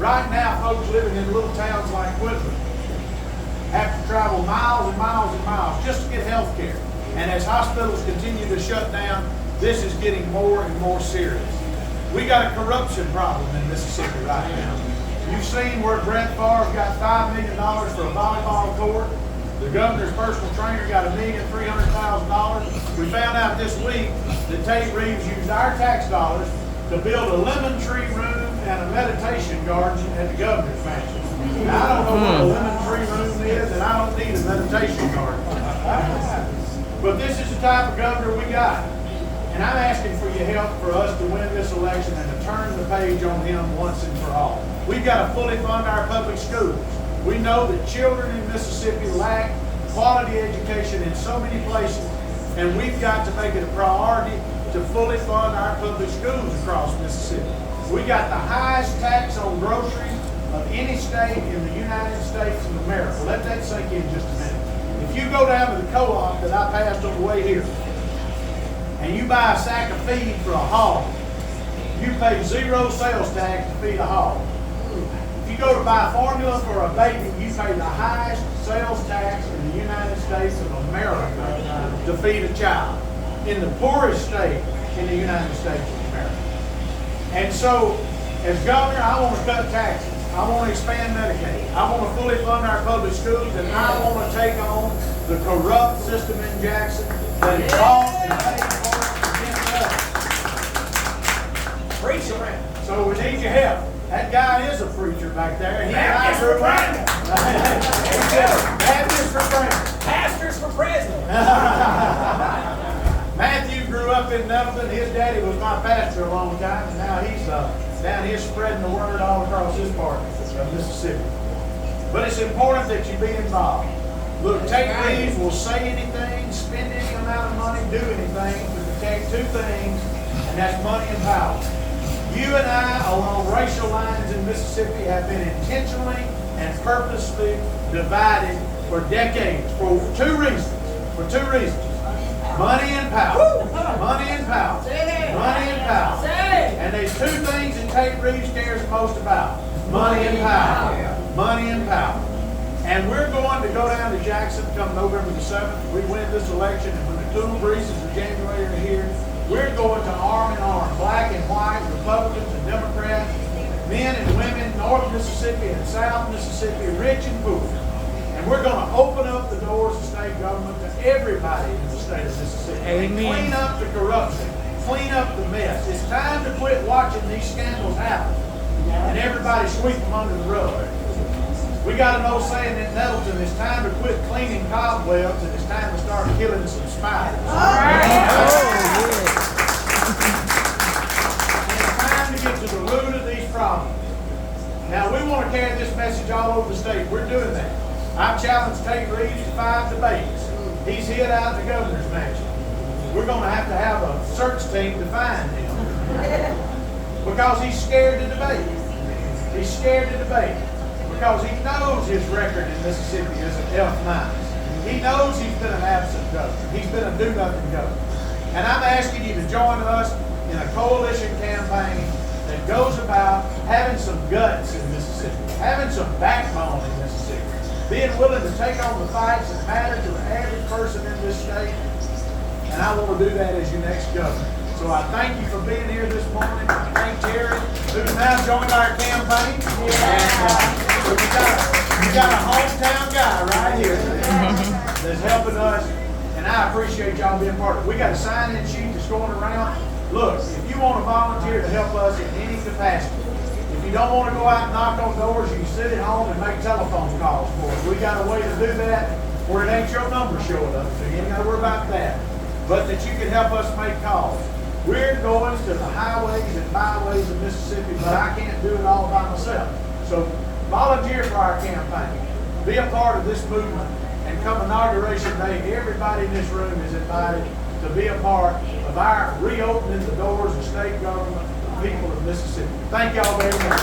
Right now, folks living in little towns like Quitman have to travel miles and miles and miles just to get health care. And as hospitals continue to shut down, this is getting more and more serious. We got a corruption problem in Mississippi right now. You've seen where Brett Favre got $5 million for a volleyball court. The governor's personal trainer got $1,300,000. We found out this week that Tate Reeves used our tax dollars to build a lemon tree room and a meditation garden at the governor's mansion. Now, I don't know what a lemon tree room is, and I don't need a meditation garden. But this is the type of governor we got. And I'm asking for your help for us to win this election and to turn the page on him once and for all. We've got to fully fund our public schools. We know that children in Mississippi lack quality education in so many places, and we've got to make it a priority to fully fund our public schools across Mississippi. We got the highest tax on groceries of any state in the United States of America. Let that sink in just a minute. If you go down to the co-op that I passed on the way here, and you buy a sack of feed for a hog, you pay 0 sales tax to feed a hog. If you go to buy formula for a baby, you pay the highest sales tax in the United States of America to feed a child, in the poorest state in the United States of America. And so, as governor, I want to cut taxes. I want to expand Medicaid. I want to fully fund our public schools, and I want to take on the corrupt system in Jackson that is bought and paid for against us. Preach around. So we need your help. That guy is a preacher back there. Baptist for president. Baptist for president. Pastors for president. Matthew grew up in Nettleton. His daddy was my pastor a long time, and now he's down here spreading the word all across this part of Mississippi. But it's important that you be involved. Look, Tate Reeves will say anything, spend any amount of money, do anything to protect two things, and that's money and power. You and I, along racial lines in Mississippi, have been intentionally and purposely divided for decades for two reasons. Money and power. Money and power. Money and power. And there's two things that Tate Reeves cares most about. Money and power. Money and power. And we're going to go down to Jackson come November the 7th. We win this election, and when the cool breezes of January are here, we're going to arm in arm, black and white, Republicans and Democrats, men and women, North Mississippi and South Mississippi, rich and poor. And we're going to open up the doors of state government to everybody in the state of Mississippi. Amen. And clean up the corruption, clean up the mess. It's time to quit watching these scandals happen and everybody sweep them under the rug. We got an old saying in Nettleton, it's time to quit cleaning cobwebs and it's time to start killing some spiders. It's time to get to the root of these problems. Now, we want to carry this message all over the state. We're doing that. I've challenged Tate Reeves to 5 debates. He's hid out in the governor's mansion. We're going to have a search team to find him because he's scared to debate. He's scared to debate because he knows his record in Mississippi is an F-. He knows he's been an absent governor. He's been a do-nothing governor. And I'm asking you to join us in a coalition campaign that goes about having some guts in Mississippi, having some backbone in Mississippi, being willing to take on the fights that matter to the average person in this state. And I want to do that as your next governor. So I thank you for being here this morning. I thank Jerry, who's now joined our campaign. And we got a hometown guy right here that's helping us. And I appreciate y'all being part of it. We got a sign-in sheet that's going around. Look, if you want to volunteer to help us in any capacity, if you don't want to go out and knock on doors, you can sit at home and make telephone calls for us. We got a way to do that where it ain't your number showing up, so you ain't got to worry about that. But that you can help us make calls. We're going to the highways and byways of Mississippi, but I can't do it all by myself. So volunteer for our campaign. Be a part of this movement. And come Inauguration Day, everybody in this room is invited to be a part of our reopening the doors of state government for the people of Mississippi. Thank y'all very much.